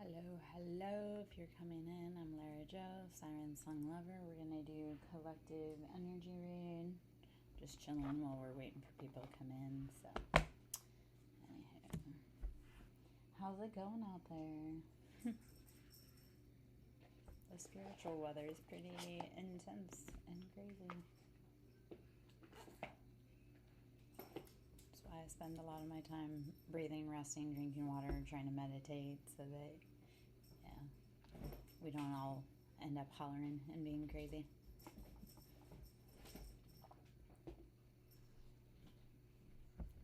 Hello. If you're coming in, I'm Lara Joe, SirenLara. We're going to do collective energy read. Just chilling while we're waiting for people to come in. So, anywho, how's it going out there? The spiritual weather is pretty intense and crazy. That's why I spend a lot of my time breathing, resting, drinking water, trying to meditate so that we don't all end up hollering and being crazy.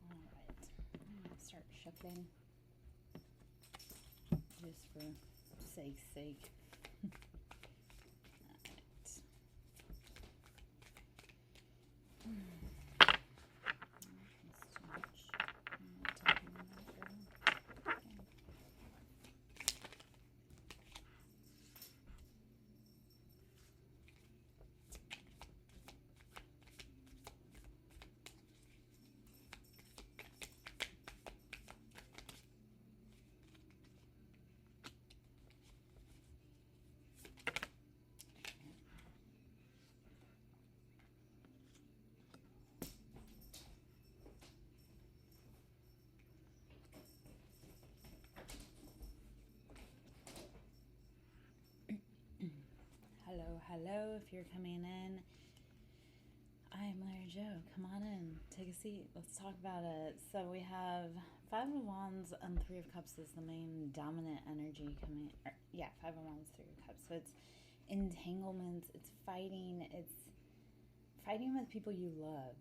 Alright, I'm going to start shuffling just for sake's sake. Hello, if you're coming in, I'm Lara Joe. Come on in, take a seat, let's talk about it. So we have Five of Wands and Three of Cups is the main dominant energy coming, Five of Wands, Three of Cups. So it's entanglements, it's fighting with people you love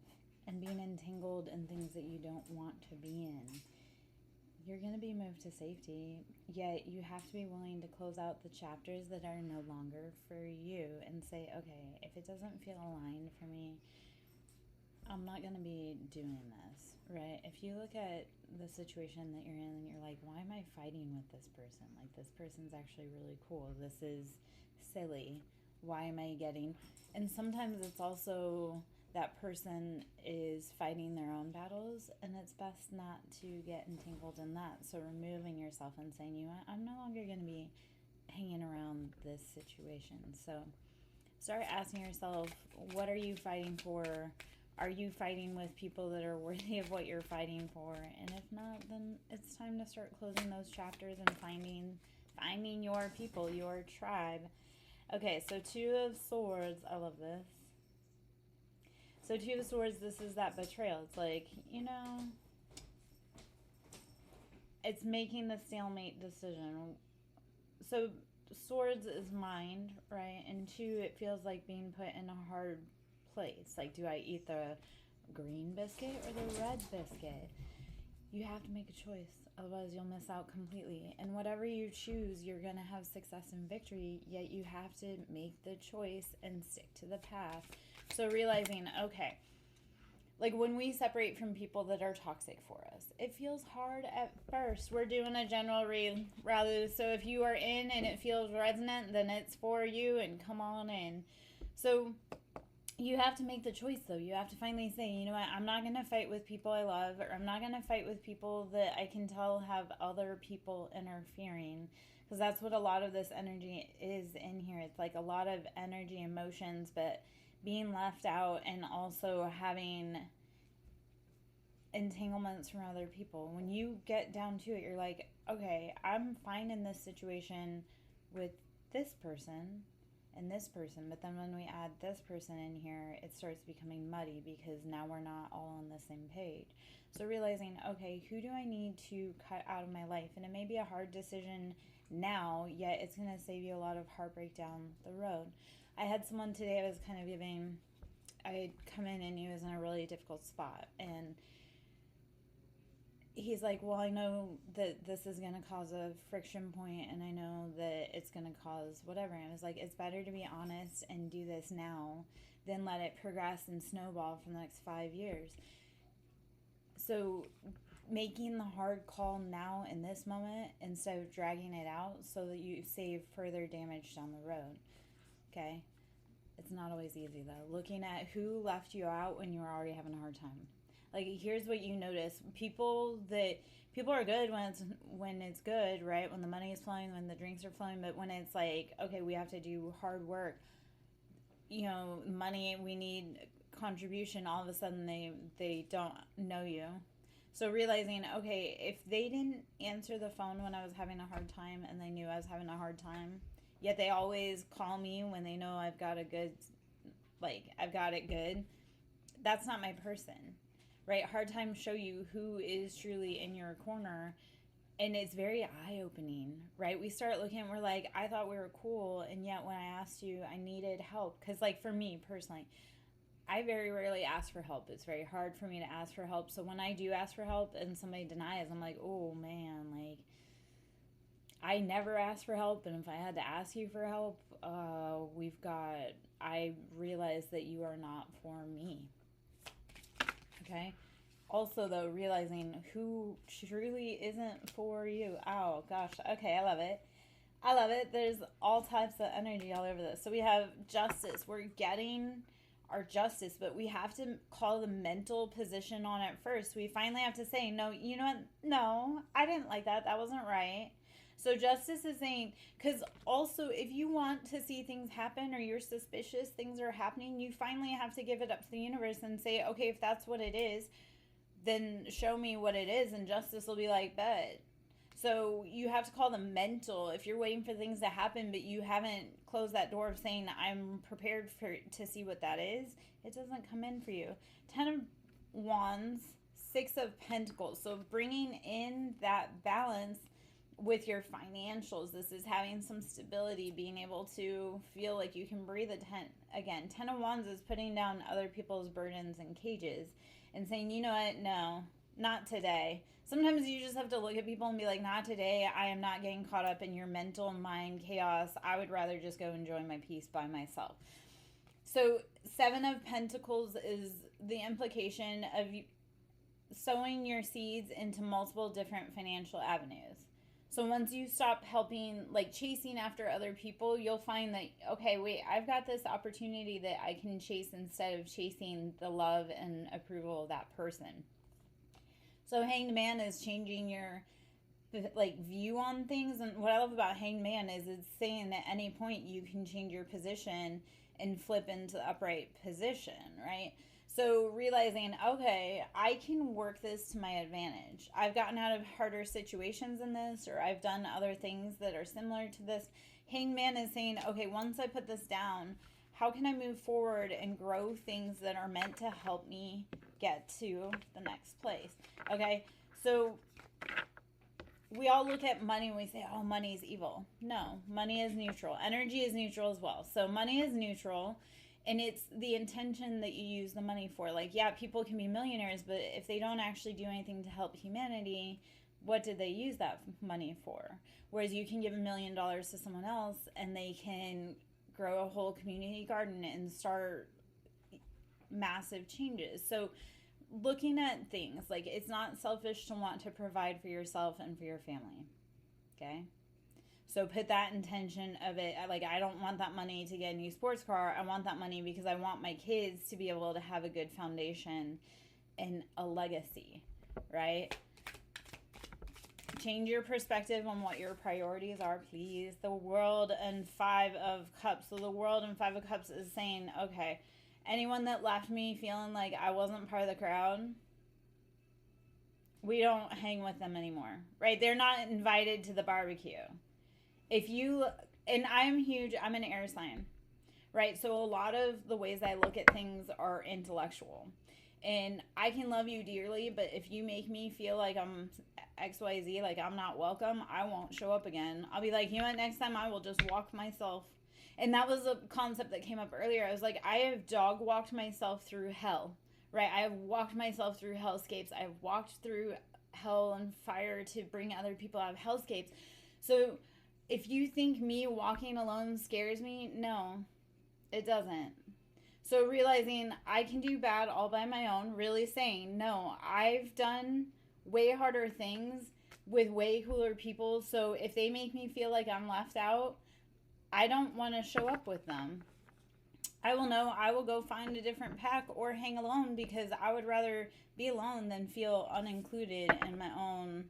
and being entangled in things that you don't want to be in. You're going to be moved to safety, yet you have to be willing to close out the chapters that are no longer for you and say, okay, if it doesn't feel aligned for me, I'm not going to be doing this, right? If you look at the situation that you're in and you're like, why am I fighting with this person? Like, this person's actually really cool. This is silly. Why am I getting... And sometimes it's also... that person is fighting their own battles, and it's best not to get entangled in that. So removing yourself and saying, you know what, I'm no longer going to be hanging around this situation. So start asking yourself, what are you fighting for? Are you fighting with people that are worthy of what you're fighting for? And if not, then it's time to start closing those chapters and finding your people, your tribe. Okay, so Two of Swords. I love this. So Two of Swords, this is that betrayal. It's like, it's making the stalemate decision. So Swords is mind, right? And Two, it feels like being put in a hard place. Like, do I eat the green biscuit or the red biscuit? You have to make a choice. Otherwise, you'll miss out completely. And whatever you choose, you're going to have success and victory. Yet you have to make the choice and stick to the path. So realizing, okay, like when we separate from people that are toxic for us, it feels hard at first. We're doing a general read rather. So if you are in and it feels resonant, then it's for you and come on in. So you have to make the choice, though. You have to finally say, you know what, I'm not going to fight with people I love, or I'm not going to fight with people that I can tell have other people interfering, because that's what a lot of this energy is in here. It's like a lot of energy, emotions, but being left out and also having entanglements from other people. When you get down to it, you're like, okay, I'm fine in this situation with this person and this person, but then when we add this person in here, it starts becoming muddy because now we're not all on the same page. So realizing, okay, who do I need to cut out of my life? And it may be a hard decision now, yet it's going to save you a lot of heartbreak down the road. I had someone today, I had come in and he was in a really difficult spot, and he's like, well, I know that this is going to cause a friction point, and I know that it's going to cause whatever. And I was like, it's better to be honest and do this now than let it progress and snowball for the next 5 years. So making the hard call now in this moment instead of dragging it out so that you save further damage down the road. Okay? It's not always easy, though. Looking at who left you out when you were already having a hard time. Like, here's what you notice. People are good when it's good, right? When the money is flowing, when the drinks are flowing, but when it's like, okay, we have to do hard work, money, we need contribution, all of a sudden they don't know you. So realizing, okay, if they didn't answer the phone when I was having a hard time and they knew I was having a hard time, yet they always call me when they know I've got it good, that's not my person, right? Hard times show you who is truly in your corner, and it's very eye-opening, right? We start looking, we're like, I thought we were cool, and yet when I asked you, I needed help. Because, like, for me personally, I very rarely ask for help. It's very hard for me to ask for help. So when I do ask for help and somebody denies, I'm like, oh man, like, I never ask for help. And if I had to ask you for help, I realize that you are not for me. Okay? Also, though, realizing who truly isn't for you. Oh, gosh. Okay, I love it. I love it. There's all types of energy all over this. So we have justice. We're getting our justice, but we have to call the mental position on it first. We finally have to say, no, you know what? No, I didn't like that. That wasn't right. So justice is saying, because also if you want to see things happen or you're suspicious things are happening, you finally have to give it up to the universe and say, okay, if that's what it is, then show me what it is, and justice will be like, bet. So you have to call the mental. If you're waiting for things to happen, but you haven't closed that door of saying, I'm prepared to see what that is, it doesn't come in for you. 10 of Wands, 6 of Pentacles. So bringing in that balance with your financials. This is having some stability, being able to feel like you can breathe. 10 of Wands is putting down other people's burdens and cages and saying, you know what, no, not today. Sometimes you just have to look at people and be like, not today. I am not getting caught up in your mental mind chaos. I would rather just go enjoy my peace by myself. So 7 of Pentacles is the implication of sowing your seeds into multiple different financial avenues. So once you stop helping, like chasing after other people, you'll find that, okay, wait, I've got this opportunity that I can chase instead of chasing the love and approval of that person. So Hanged Man is changing your view on things. And what I love about Hanged Man is it's saying at any point you can change your position and flip into the upright position, right? So realizing, okay, I can work this to my advantage. I've gotten out of harder situations in this, or I've done other things that are similar to this. Hanged Man is saying, okay, once I put this down, how can I move forward and grow things that are meant to help me get to the next place? Okay, so we all look at money and we say, oh, money is evil. No, money is neutral. Energy is neutral as well. So money is neutral, and it's the intention that you use the money for. Like, yeah, people can be millionaires, but if they don't actually do anything to help humanity, what did they use that money for? Whereas you can give $1 million to someone else and they can grow a whole community garden and start massive changes. So looking at things, like, it's not selfish to want to provide for yourself and for your family. Okay? So put that intention of it, like, I don't want that money to get a new sports car. I want that money because I want my kids to be able to have a good foundation and a legacy, right? Change your perspective on what your priorities are, please. The World and 5 of Cups. So the World and 5 of Cups is saying, okay, anyone that left me feeling like I wasn't part of the crowd, we don't hang with them anymore, right? They're not invited to the barbecue. And I'm huge, I'm an air sign, right? So a lot of the ways I look at things are intellectual. And I can love you dearly, but if you make me feel like I'm XYZ, like I'm not welcome, I won't show up again. I'll be like, you know what, next time I will just walk myself. And that was a concept that came up earlier. I was like, I have dog walked myself through hell, right? I have walked myself through hellscapes. I've walked through hell and fire to bring other people out of hellscapes. So if you think me walking alone scares me, no, it doesn't. So realizing I can do bad all by my own, really saying, no, I've done way harder things with way cooler people. So if they make me feel like I'm left out, I don't want to show up with them. I will know I will go find a different pack or hang alone, because I would rather be alone than feel unincluded in my own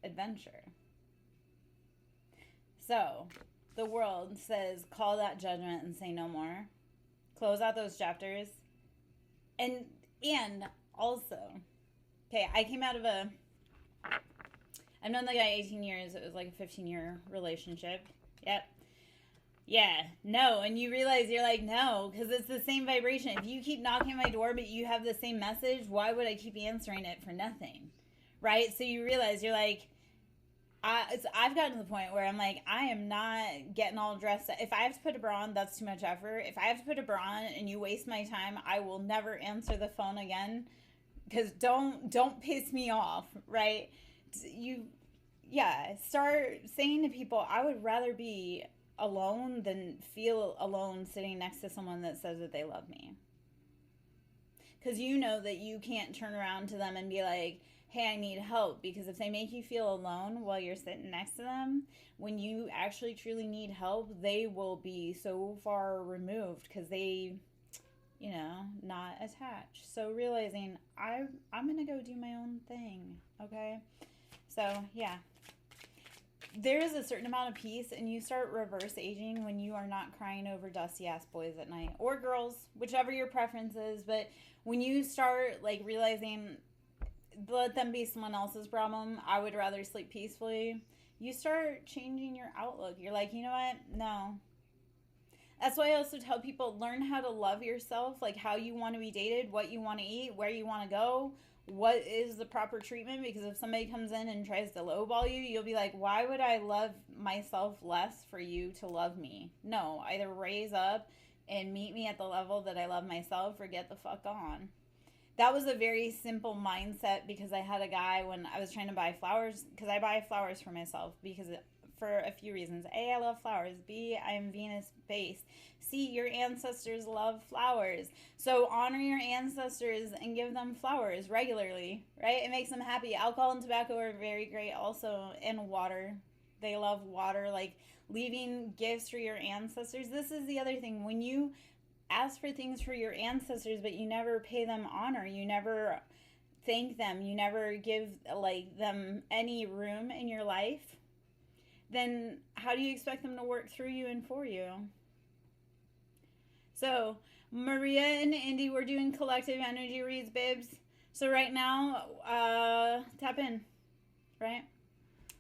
adventure. So, the world says call that judgment and say no more. Close out those chapters. And also, okay, I came out of I've known the guy 18 years. It was like a 15-year relationship. Yep. Yeah, no, and you realize you're like, no, because it's the same vibration. If you keep knocking on my door, but you have the same message, why would I keep answering it for nothing? Right? So you realize you're like, I've gotten to the point where I'm like, I am not getting all dressed up. If I have to put a bra on, that's too much effort. If I have to put a bra on and you waste my time, I will never answer the phone again. Because don't piss me off, right? Start saying to people, I would rather be alone than feel alone sitting next to someone that says that they love me. Because you know that you can't turn around to them and be like, hey, I need help. Because if they make you feel alone while you're sitting next to them, when you actually truly need help, they will be so far removed because they, not attached. So realizing I'm going to go do my own thing, okay? So, yeah. There is a certain amount of peace, and you start reverse aging when you are not crying over dusty ass boys at night, or girls, whichever your preference is. But when you start like realizing, let them be someone else's problem, I would rather sleep peacefully, you start changing your outlook. You're like, you know what? No. That's why I also tell people, learn how to love yourself, like how you want to be dated, what you want to eat, where you want to go, what is the proper treatment. Because if somebody comes in and tries to lowball you, you'll be like, why would I love myself less for you to love me? No, either raise up and meet me at the level that I love myself, or get the fuck on. That was a very simple mindset, because I had a guy when I was trying to buy flowers, because I buy flowers for myself because for a few reasons. A, I love flowers. B, I'm Venus based. C, your ancestors love flowers. So honor your ancestors and give them flowers regularly, right? It makes them happy. Alcohol and tobacco are very great also, and water. They love water, like leaving gifts for your ancestors. This is the other thing. When you ask for things for your ancestors, but you never pay them honor, you never thank them, you never give like them any room in your life, then how do you expect them to work through you and for you? So Maria and Indy, we're doing collective energy reads, babes. So right now, tap in, right?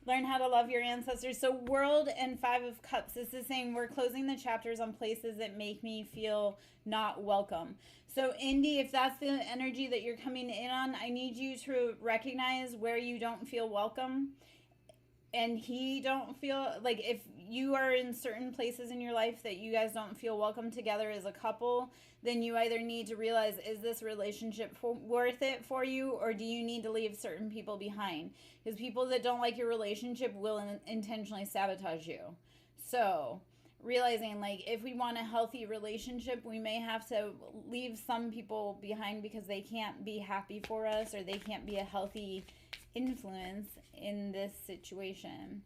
Learn how to love your ancestors. So World and Five of Cups, this is saying we're closing the chapters on places that make me feel not welcome. So Indy, if that's the energy that you're coming in on, I need you to recognize where you don't feel welcome. And he don't feel like, if you are in certain places in your life that you guys don't feel welcome together as a couple, then you either need to realize, is this relationship worth it for you, or do you need to leave certain people behind? Because people that don't like your relationship will intentionally sabotage you. So realizing, like, if we want a healthy relationship, we may have to leave some people behind because they can't be happy for us, or they can't be a healthy influence in this situation.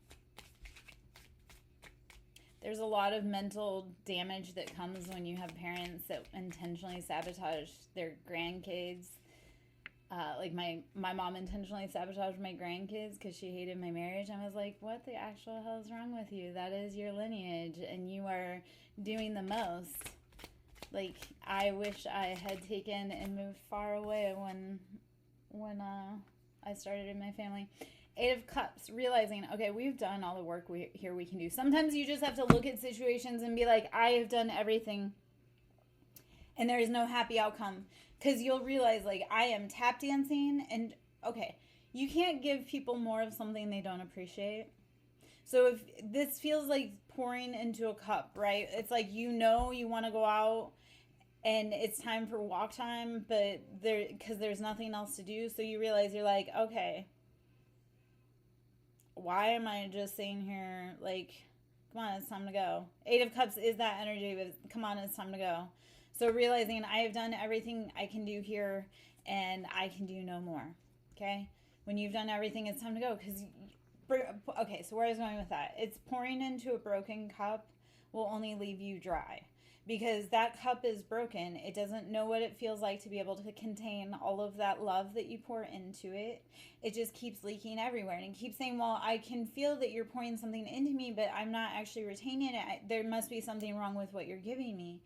There's a lot of mental damage that comes when you have parents that intentionally sabotage their grandkids. Like my mom intentionally sabotaged my grandkids because she hated my marriage. I was like, what the actual hell is wrong with you? That is your lineage, and you are doing the most. Like, I wish I had taken and moved far away when I started in my family. Eight of Cups, realizing, okay, we've done all the work we can do. Sometimes you just have to look at situations and be like, I have done everything, and there is no happy outcome. Because you'll realize, like, I am tap dancing, and, okay, you can't give people more of something they don't appreciate. So if this feels like pouring into a cup, right? It's like, you want to go out, and it's time for walk time, but because there's nothing else to do, so you realize, you're like, okay, why am I just sitting here? Like, come on, it's time to go. Eight of Cups is that energy, but come on, it's time to go. So realizing, I have done everything I can do here, and I can do no more. Okay? When you've done everything, it's time to go. Okay, so where I was going with that, it's pouring into a broken cup will only leave you dry. because that cup is broken. It doesn't know what it feels like to be able to contain all of that love that you pour into it. It just keeps leaking everywhere, and it keeps saying, well, I can feel that you're pouring something into me, but I'm not actually retaining it. There must be something wrong with what you're giving me.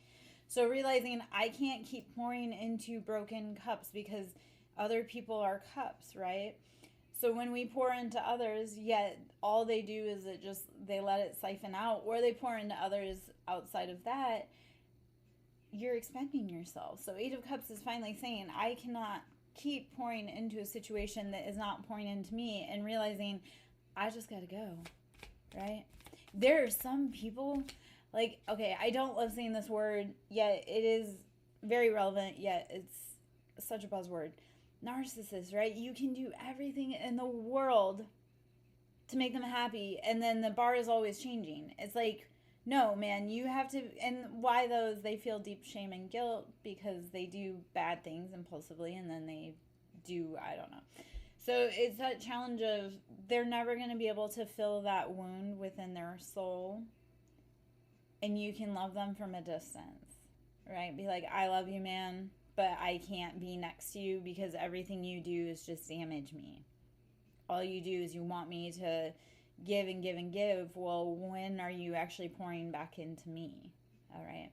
So realizing I can't keep pouring into broken cups because other people are cups, right? So when we pour into others, yet all they do is they let it siphon out, or they pour into others outside of that, you're expending yourself. So Eight of Cups is finally saying, I cannot keep pouring into a situation that is not pouring into me, and realizing I just gotta go, right? There are some people, like, okay, I don't love saying this word, yet it is very relevant, yet it's such a buzzword. Narcissists, right? You can do everything in the world to make them happy, and then the bar is always changing. It's like, no, man, you have to. And why those? They feel deep shame and guilt because they do bad things impulsively, and then they do, I don't know. So it's that challenge of they're never going to be able to fill that wound within their soul, and you can love them from a distance, right? Be like, I love you, man, but I can't be next to you because everything you do is just damage me. All you do is you want me to give and give and give. Well, when are you actually pouring back into me? All right.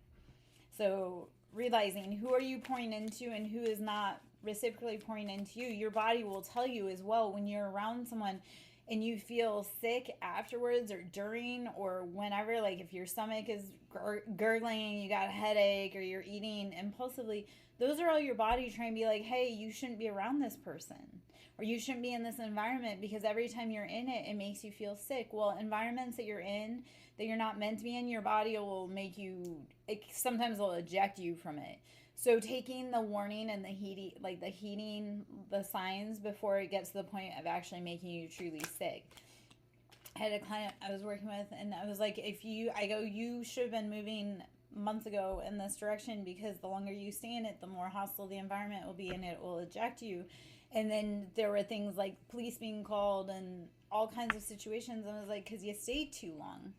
So realizing who are you pouring into and who is not reciprocally pouring into you. Your body will tell you as well when you're around someone and you feel sick afterwards or during or whenever, like if your stomach is gurgling, you got a headache, or you're eating impulsively, those are all your body trying to be like, hey, you shouldn't be around this person, or you shouldn't be in this environment, because every time you're in it, it makes you feel sick. Well, environments that you're in that you're not meant to be in, your body will make you, it sometimes will eject you from it. So taking the warning and the heeding the signs before it gets to the point of actually making you truly sick. I had a client I was working with, and I was like, you should have been moving months ago in this direction, because the longer you stay in it, the more hostile the environment will be, and it will eject you. And then there were things like police being called and all kinds of situations. And I was like, because you stayed too long.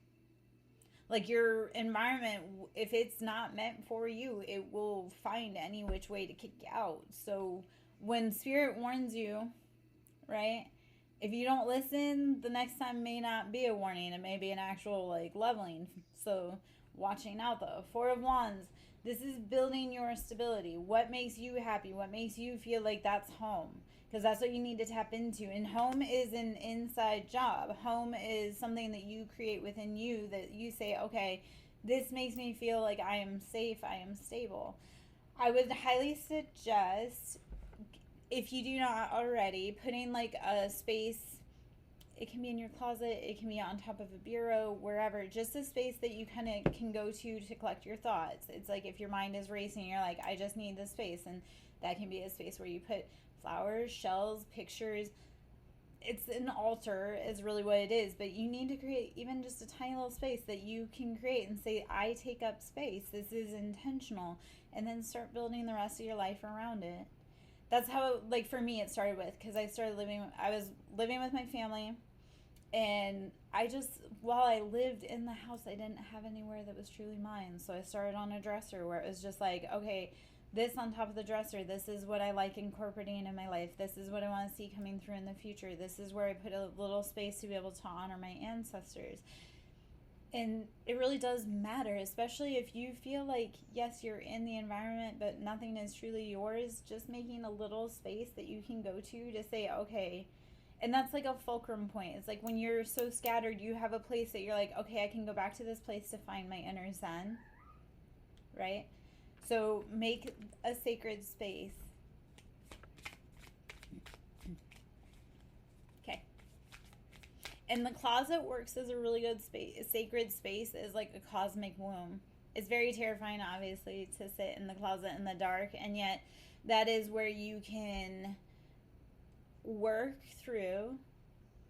Like, your environment, if it's not meant for you, it will find any which way to kick you out. So when spirit warns you, right, if you don't listen, the next time may not be a warning. It may be an actual, like, leveling. So watching out, though. Four of Wands. This is building your stability. What makes you happy? What makes you feel like that's home? Because that's what you need to tap into. And home is an inside job. Home is something that you create within you, that you say, okay, this makes me feel like I am safe, I am stable. I would highly suggest, if you do not already, putting like a space. It can be in your closet, it can be on top of a bureau, wherever, just a space that you kind of can go to collect your thoughts. It's like if your mind is racing, you're like, I just need this space. And that can be a space where you put flowers, shells, pictures. It's an altar is really what it is, but you need to create even just a tiny little space that you can create and say, I take up space. This is intentional. And then start building the rest of your life around it. That's how, like, for me, it started with, because I was living with my family, and while I lived in the house, I didn't have anywhere that was truly mine. So I started on a dresser where it was just like, okay, this on top of the dresser, this is what I like incorporating in my life. This is what I want to see coming through in the future. This is where I put a little space to be able to honor my ancestors. And it really does matter, especially if you feel like, yes, you're in the environment, but nothing is truly yours. Just making a little space that you can go to say, okay. And that's like a fulcrum point. It's like when you're so scattered, you have a place that you're like, okay, I can go back to this place to find my inner zen, right? So make a sacred space. And the closet works as a really good space. A sacred space is like a cosmic womb. It's very terrifying, obviously, to sit in the closet in the dark, and yet that is where you can work through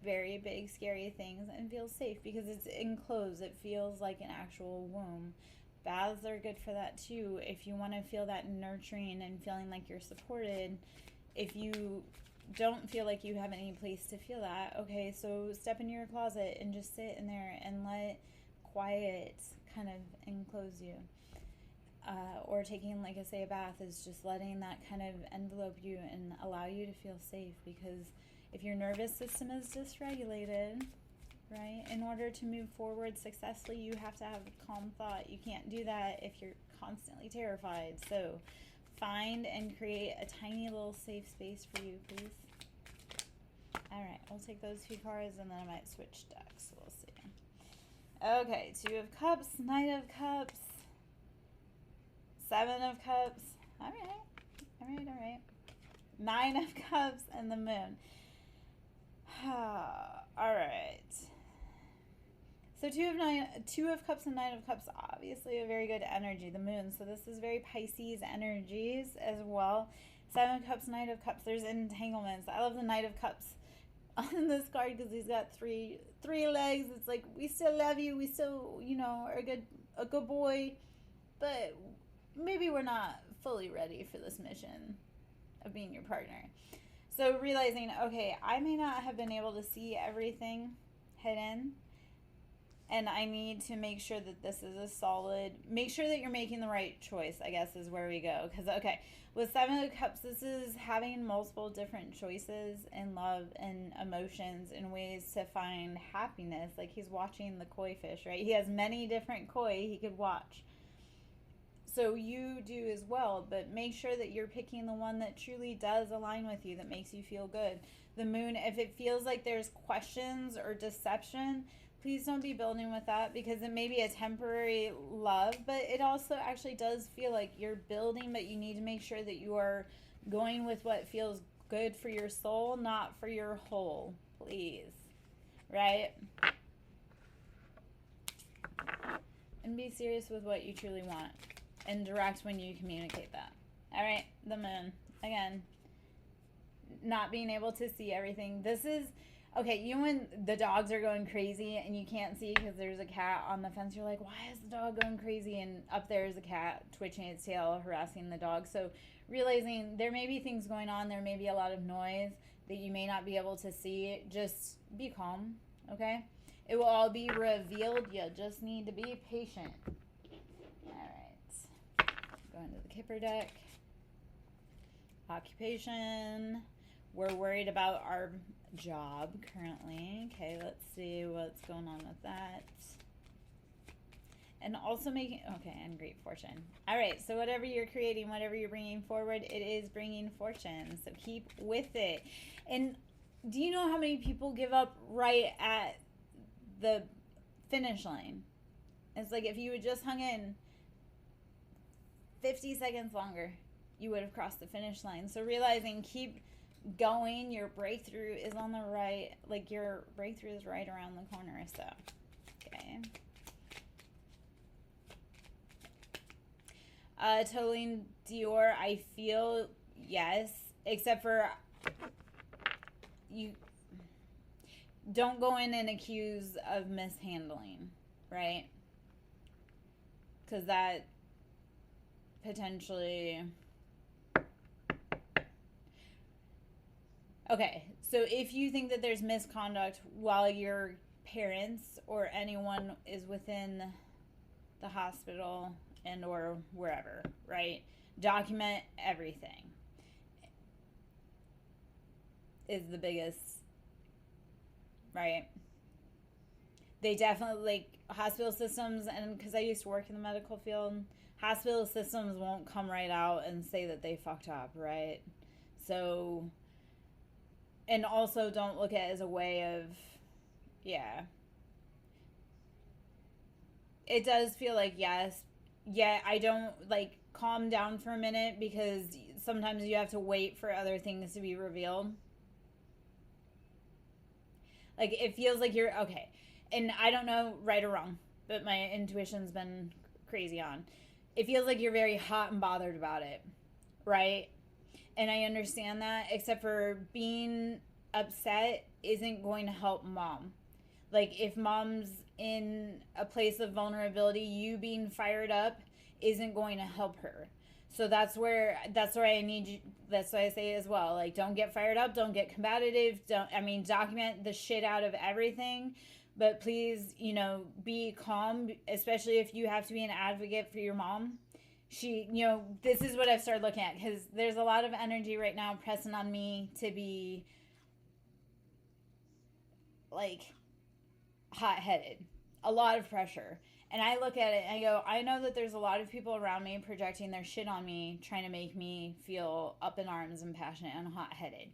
very big, scary things and feel safe because it's enclosed. It feels like an actual womb. Baths are good for that too. If you want to feel that nurturing and feeling like you're supported, if you don't feel like you have any place to feel that, okay, so step into your closet and just sit in there and let quiet kind of enclose you. or taking, like I say, a bath is just letting that kind of envelope you and allow you to feel safe. Because if your nervous system is dysregulated, right, in order to move forward successfully, you have to have a calm thought. You can't do that if you're constantly terrified. So find and create a tiny little safe space for you, please. All right, we'll take those 2 cards and then I might switch decks. We'll see. Okay, 2 of Cups, Knight of Cups, 7 of Cups. All right. 9 of Cups and the Moon. All right. So 2 of Cups and 9 of Cups, obviously a very good energy, the Moon. So this is very Pisces energies as well. 7 of Cups, Knight of Cups, there's entanglements. I love the Knight of Cups on this card because he's got three legs. It's like, we still love you. We still, are a good boy. But maybe we're not fully ready for this mission of being your partner. So realizing, okay, I may not have been able to see everything hidden, and I need to make sure that this is a solid, make sure that you're making the right choice, I guess is where we go. Because, okay, with 7 of Cups, this is having multiple different choices in love and emotions and ways to find happiness. Like, he's watching the koi fish, right? He has many different koi he could watch. So you do as well, but make sure that you're picking the one that truly does align with you, that makes you feel good. The Moon, if it feels like there's questions or deception, please don't be building with that, because it may be a temporary love, but it also actually does feel like you're building, but you need to make sure that you are going with what feels good for your soul, not for your whole, please. Right? And be serious with what you truly want, and direct when you communicate that. All right, the Moon. Again, not being able to see everything. This is... Okay, when the dogs are going crazy and you can't see because there's a cat on the fence, you're like, why is the dog going crazy? And up there is a cat twitching its tail, harassing the dog. So realizing there may be things going on, there may be a lot of noise that you may not be able to see. Just be calm, okay? It will all be revealed. You just need to be patient. All right. Going to the Kipper deck. Occupation. We're worried about our job currently. Okay, let's see what's going on with that. And also making, okay, and great fortune. All right, so whatever you're creating, whatever you're bringing forward, it is bringing fortune. So keep with it. And do you know how many people give up right at the finish line? It's like, if you had just hung in 50 seconds longer, you would have crossed the finish line. So realizing, keep going, your breakthrough is on the right, like your breakthrough is right around the corner. So okay, totaling Dior, I feel yes, except for you don't go in and accuse of mishandling, right? Because that potentially... Okay, so if you think that there's misconduct while your parents or anyone is within the hospital and or wherever, right? Document everything is the biggest, right? They definitely, like, hospital systems, and because I used to work in the medical field, hospital systems won't come right out and say that they fucked up, right? So... And also don't look at it as a way of, yeah. It does feel like, yes. Yeah, I don't, like, calm down for a minute, because sometimes you have to wait for other things to be revealed. Like, it feels like you're, okay. And I don't know right or wrong, but my intuition's been crazy on. It feels like you're very hot and bothered about it, right? And I understand that, except for being upset isn't going to help mom. Like, if mom's in a place of vulnerability, you being fired up isn't going to help her. So that's where I need you. That's why I say as well, like, don't get fired up, don't get combative, document the shit out of everything, but please, be calm, especially if you have to be an advocate for your mom. This is what I've started looking at, because there's a lot of energy right now pressing on me to be like hot-headed, a lot of pressure. And I look at it and I go, I know that there's a lot of people around me projecting their shit on me, trying to make me feel up in arms and passionate and hot-headed.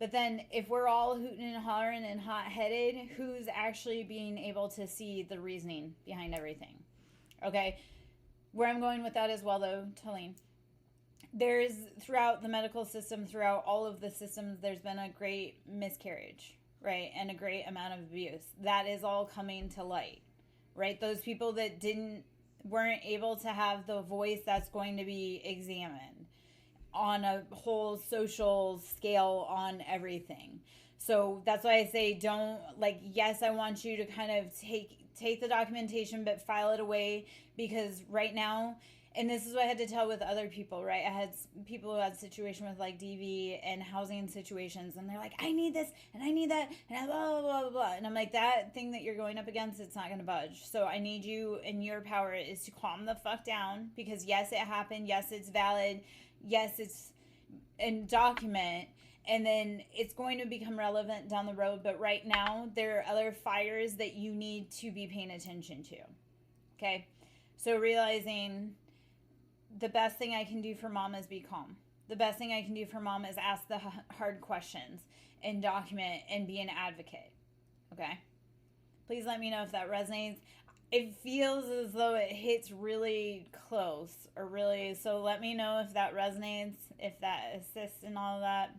But then if we're all hooting and hollering and hot-headed, who's actually being able to see the reasoning behind everything? Okay? Where I'm going with that as well, though, Tolene, there's, throughout the medical system, throughout all of the systems, there's been a great miscarriage, right? And a great amount of abuse. That is all coming to light, right? Those people that weren't able to have the voice that's going to be examined on a whole social scale on everything. So that's why I say don't, yes, I want you to kind of take the documentation, but file it away, because right now, and this is what I had to tell with other people, right? I had people who had situation with DV and housing situations, and they're like, I need this and I need that and blah, blah, blah, blah, blah. And I'm like, that thing that you're going up against, it's not going to budge. So I need you, and your power is to calm the fuck down, because yes, it happened. Yes, it's valid. Yes, and document. And then it's going to become relevant down the road. But right now, there are other fires that you need to be paying attention to. Okay? So realizing the best thing I can do for mom is be calm. The best thing I can do for mom is ask the hard questions and document and be an advocate. Okay? Please let me know if that resonates. It feels as though it hits really close, or really, so let me know if that resonates, if that assists in all of that.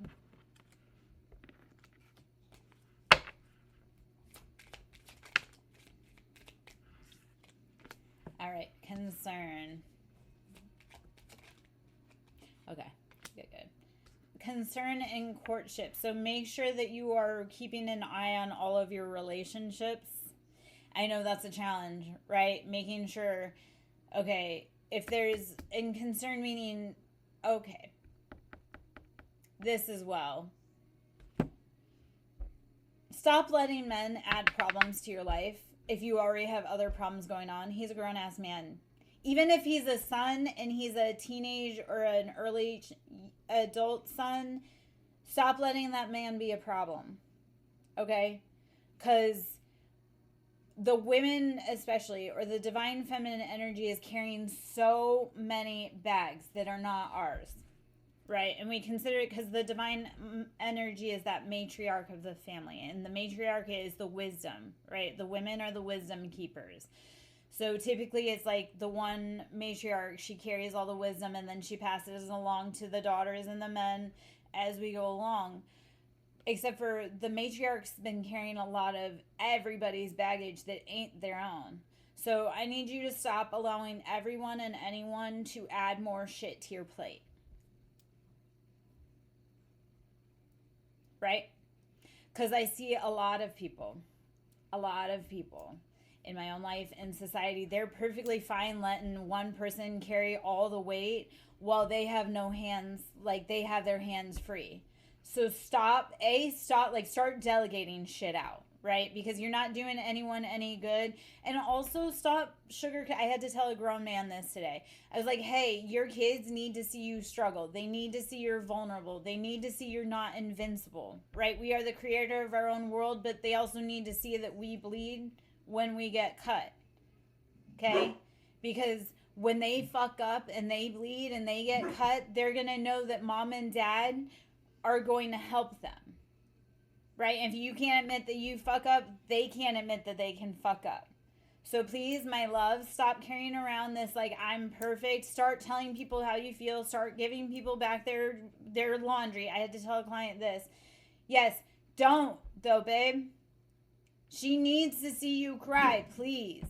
All right, concern. Okay, good. Concern in courtship. So make sure that you are keeping an eye on all of your relationships. I know that's a challenge, right? Making sure, okay, if there's, in concern meaning, okay, this as well. Stop letting men add problems to your life if you already have other problems going on. He's a grown-ass man. Even if he's a son and he's a teenage or an early adult son, stop letting that man be a problem, okay? Because the women especially, or the divine feminine energy, is carrying so many bags that are not ours, right? And we consider it, because the divine energy is that matriarch of the family, and the matriarch is the wisdom, right? The women are the wisdom keepers. So typically it's the one matriarch, she carries all the wisdom, and then she passes along to the daughters and the men as we go along. Except for the matriarch's been carrying a lot of everybody's baggage that ain't their own. So I need you to stop allowing everyone and anyone to add more shit to your plate. Right? Because I see a lot of people in my own life, in society, they're perfectly fine letting one person carry all the weight while they have no hands, they have their hands free. So start delegating shit out, right? Because you're not doing anyone any good. And also stop I had to tell a grown man this today. I was like, hey, your kids need to see you struggle. They need to see you're vulnerable. They need to see you're not invincible, right? We are the creator of our own world, but they also need to see that we bleed when we get cut, okay? Because when they fuck up and they bleed and they get cut, they're going to know that mom and dad are going to help them, right? If you can't admit that you fuck up, they can't admit that they can fuck up. So please, my love, stop carrying around this I'm perfect. Start telling people how you feel. Start giving people back their laundry. I had to tell a client this. Yes, don't though, babe. She needs to see you cry, please.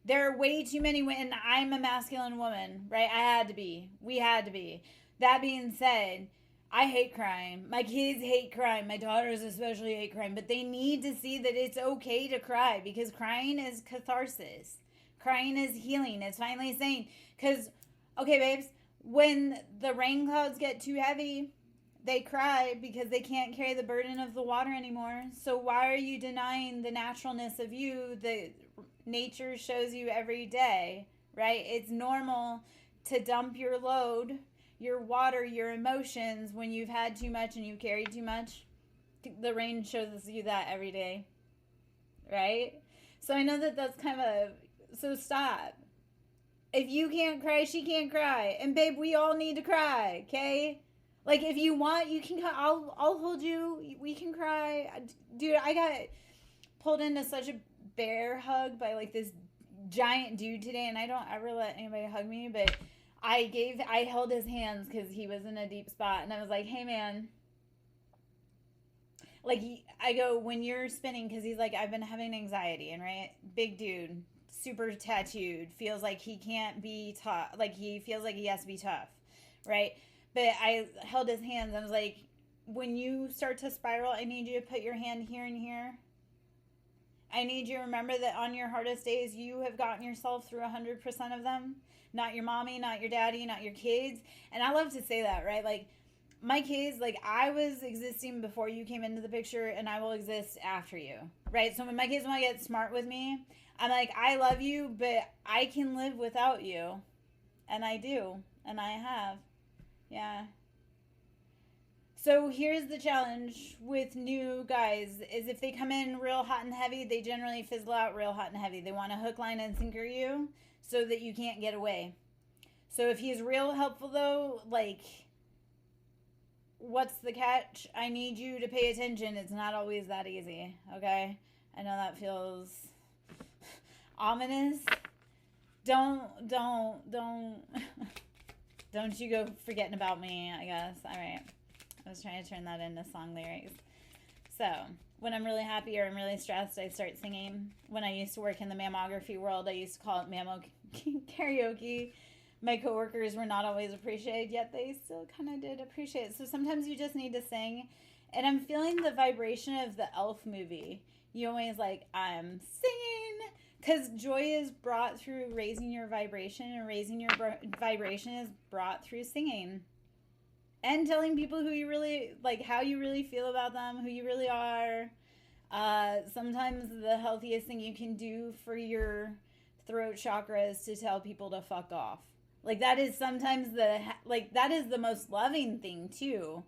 There are way too many women. I'm a masculine woman, right? We had to be. That being said, I hate crying. My kids hate crying. My daughters especially hate crying. But they need to see that it's okay to cry, because crying is catharsis. Crying is healing. It's finally saying, because, okay, babes, when the rain clouds get too heavy, they cry because they can't carry the burden of the water anymore. So why are you denying the naturalness of you that nature shows you every day, right? It's normal to dump your load, your water, your emotions when you've had too much and you've carried too much. The rain shows you that every day, right? So I know that that's kind of, so stop. If you can't cry, she can't cry. And babe, we all need to cry, okay? Like, if you want, you can, I'll hold you. We can cry. Dude, I got pulled into such a bear hug by like this giant dude today, and I don't ever let anybody hug me, but I held his hands because he was in a deep spot, and I was like, hey man, like, I go, when you're spinning, because he's like, I've been having anxiety, and right, big dude, super tattooed, feels like he can't be tough, like he feels like he has to be tough, right? But I held his hands. I was like, when you start to spiral, I need you to put your hand here and here. I need you to remember that on your hardest days, you have gotten yourself through 100% of them. Not your mommy, not your daddy, not your kids. And I love to say that, right? Like, my kids, like, I was existing before you came into the picture, and I will exist after you, right? So when my kids want to get smart with me, I'm like, I love you, but I can live without you. And I do. And I have. Yeah. So here's the challenge with new guys is if they come in real hot and heavy, they generally fizzle out real hot and heavy. They want to hook, line, and sinker you so that you can't get away. So if he's real helpful though, like, what's the catch? I need you to pay attention. It's not always that easy, okay? I know that feels ominous. Don't don't you go forgetting about me, I guess. All right. I was trying to turn that into song lyrics. So, when I'm really happy or I'm really stressed, I start singing. When I used to work in the mammography world, I used to call it mammo karaoke. My coworkers were not always appreciated, yet they still kind of did appreciate it. So sometimes you just need to sing. And I'm feeling the vibration of the Elf movie. You always like, I'm singing. Because joy is brought through raising your vibration, and raising your vibration is brought through singing. And telling people who you really, like, how you really feel about them, who you really are. Sometimes the healthiest thing you can do for your throat chakra is to tell people to fuck off. Like, that is sometimes that is the most loving thing, too.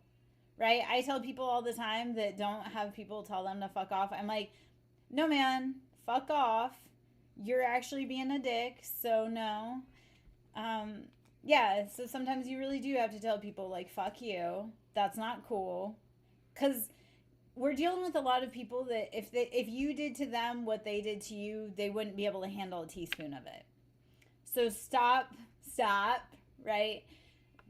Right? I tell people all the time that don't have people tell them to fuck off. I'm like, no, man, fuck off. You're actually being a dick, so no. Yeah, so sometimes you really do have to tell people, like, fuck you. That's not cool. Because we're dealing with a lot of people that if you did to them what they did to you, they wouldn't be able to handle a teaspoon of it. So stop, right?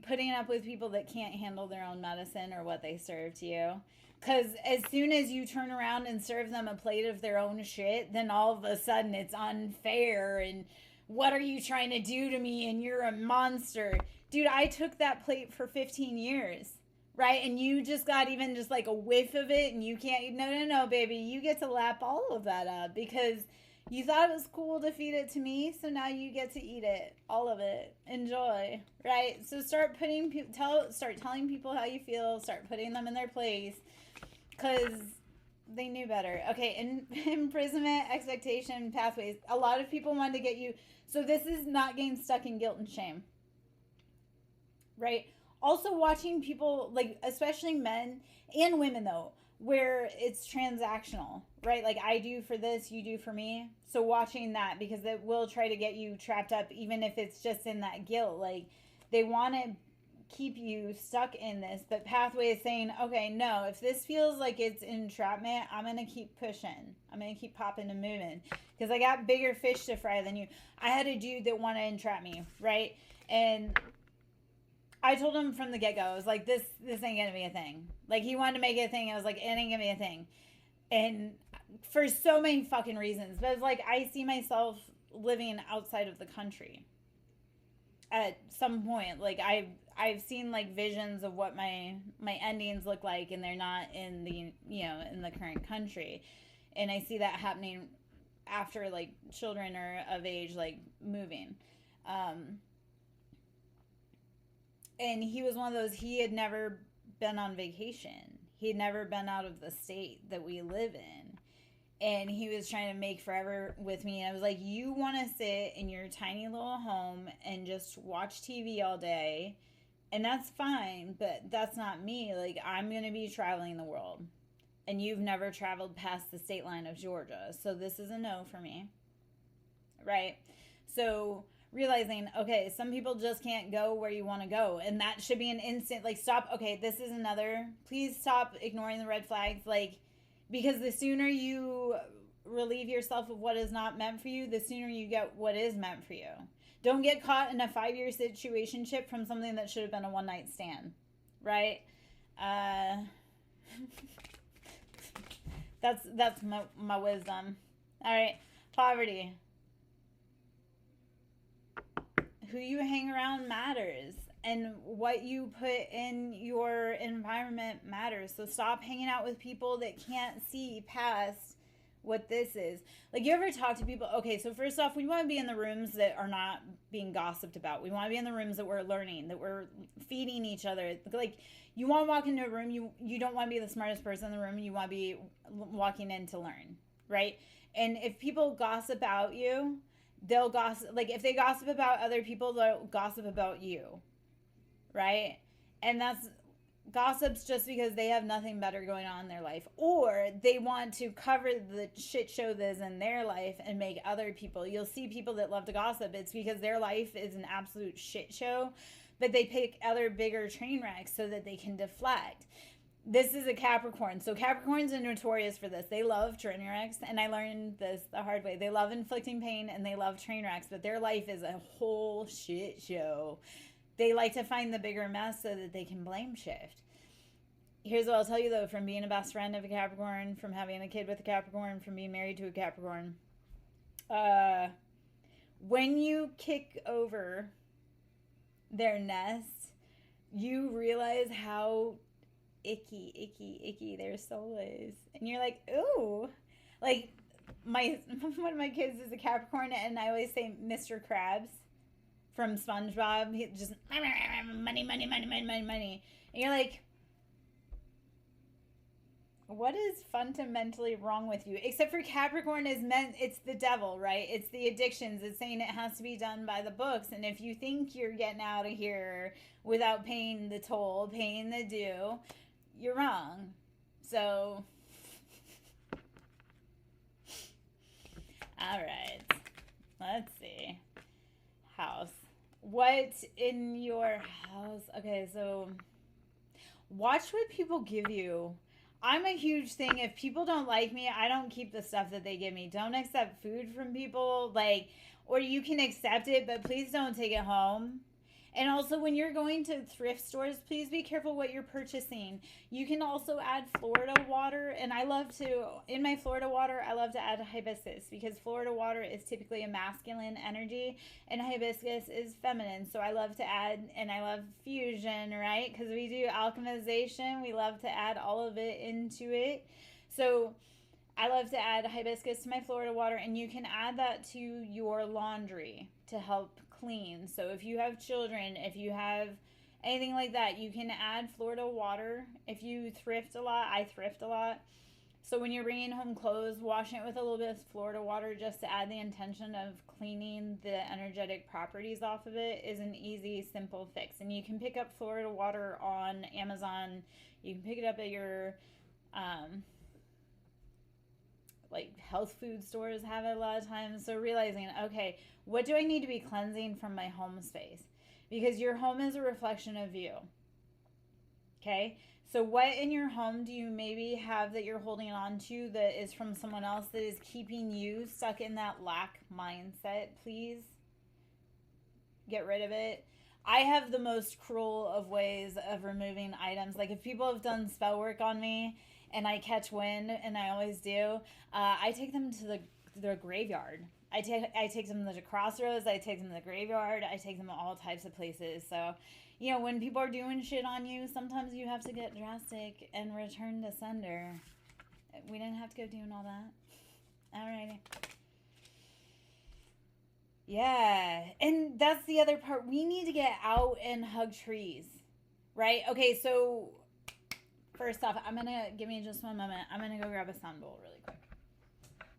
Putting up with people that can't handle their own medicine or what they serve to you. Because as soon as you turn around and serve them a plate of their own shit, then all of a sudden it's unfair and what are you trying to do to me and you're a monster. Dude, I took that plate for 15 years, right? And you just got even just like a whiff of it and you can't, no, baby. You get to lap all of that up because you thought it was cool to feed it to me, so now you get to eat it, all of it. Enjoy, right? So start telling people how you feel, start putting them in their place. Because they knew better. Okay, imprisonment, expectation, pathways. A lot of people wanted to get you. So this is not getting stuck in guilt and shame. Right? Also watching people, like, especially men and women, though, where it's transactional. Right? Like, I do for this, you do for me. So watching that, because it will try to get you trapped up, even if it's just in that guilt. Like, they want to keep you stuck in this, but pathway is saying, okay, no, if this feels like it's entrapment, I'm gonna keep pushing, I'm gonna keep popping and moving because I got bigger fish to fry than you. I had a dude that wanted to entrap me, right? And I told him from the get-go, I was like, this ain't gonna be a thing. Like, he wanted to make it a thing, I was like, it ain't gonna be a thing. And for so many fucking reasons, but it's like, I see myself living outside of the country at some point. Like, I've seen like visions of what my endings look like, and they're not in the in the current country, and I see that happening after like children are of age, like moving. And he was one of those, he had never been on vacation, he had never been out of the state that we live in, and he was trying to make forever with me. And I was like, you want to sit in your tiny little home and just watch TV all day, and that's fine, but that's not me. Like, I'm going to be traveling the world, and you've never traveled past the state line of Georgia, so this is a no for me, right? So realizing, okay, some people just can't go where you want to go, and that should be an instant, like, stop. Okay, this is another, please stop ignoring the red flags, like, because the sooner you relieve yourself of what is not meant for you, the sooner you get what is meant for you. Don't get caught in a 5-year situationship from something that should have been a one-night stand, right? That's my wisdom. All right, poverty. Who you hang around matters, and what you put in your environment matters. So stop hanging out with people that can't see past what this is. Like, you ever talk to people? Okay, so first off, we want to be in the rooms that are not being gossiped about. We want to be in the rooms that we're learning, that we're feeding each other. Like, you want to walk into a room, you don't want to be the smartest person in the room. You want to be walking in to learn, right? And if people gossip about you, they'll gossip. Like, if they gossip about other people, they'll gossip about you, right? And that's gossips just because they have nothing better going on in their life, or they want to cover the shit show that's in their life and make other people. You'll see people that love to gossip. It's because their life is an absolute shit show, but they pick other bigger train wrecks so that they can deflect. This is a Capricorn. So Capricorns are notorious for this. They love train wrecks, and I learned this the hard way. They love inflicting pain and they love train wrecks, but their life is a whole shit show. They like to find the bigger mess so that they can blame shift. Here's what I'll tell you, though, from being a best friend of a Capricorn, from having a kid with a Capricorn, from being married to a Capricorn. When you kick over their nest, you realize how icky their soul is. And you're like, ooh. Like, one of my kids is a Capricorn, and I always say Mr. Krabs from SpongeBob. He just, money. And you're like, what is fundamentally wrong with you? Except for Capricorn is meant, it's the devil, right? It's the addictions. It's saying it has to be done by the books. And if you think you're getting out of here without paying the toll, paying the due, you're wrong. So, all right. Let's see. House. What in your house? Okay, so watch what people give you. I'm a huge thing. If people don't like me, I don't keep the stuff that they give me. Don't accept food from people, like, or you can accept it, but please don't take it home. And also, when you're going to thrift stores, please be careful what you're purchasing. You can also add Florida water, and I love to, in my Florida water, I love to add hibiscus, because Florida water is typically a masculine energy, and hibiscus is feminine. So I love to add, and I love fusion, right? Because we do alchemization. We love to add all of it into it. So I love to add hibiscus to my Florida water, and you can add that to your laundry to help clean. So if you have children, if you have anything like that, you can add Florida water. If you thrift a lot, I thrift a lot. So when you're bringing home clothes, washing it with a little bit of Florida water just to add the intention of cleaning the energetic properties off of it is an easy, simple fix. And you can pick up Florida water on Amazon. You can pick it up at your like health food stores have it a lot of times. So realizing, okay, what do I need to be cleansing from my home space? Because your home is a reflection of you. Okay? So what in your home do you maybe have that you're holding on to that is from someone else that is keeping you stuck in that lack mindset? Please get rid of it. I have the most cruel of ways of removing items. Like, if people have done spell work on me and I catch wind, and I always do, I take them to the graveyard. I take them to the crossroads. I take them to the graveyard. I take them to all types of places. So, you know, when people are doing shit on you, sometimes you have to get drastic and return to sender. We didn't have to go doing all that. Alrighty. Yeah, and that's the other part. We need to get out and hug trees, right? Okay, so first off, give me just one moment. I'm gonna go grab a sun bowl really quick.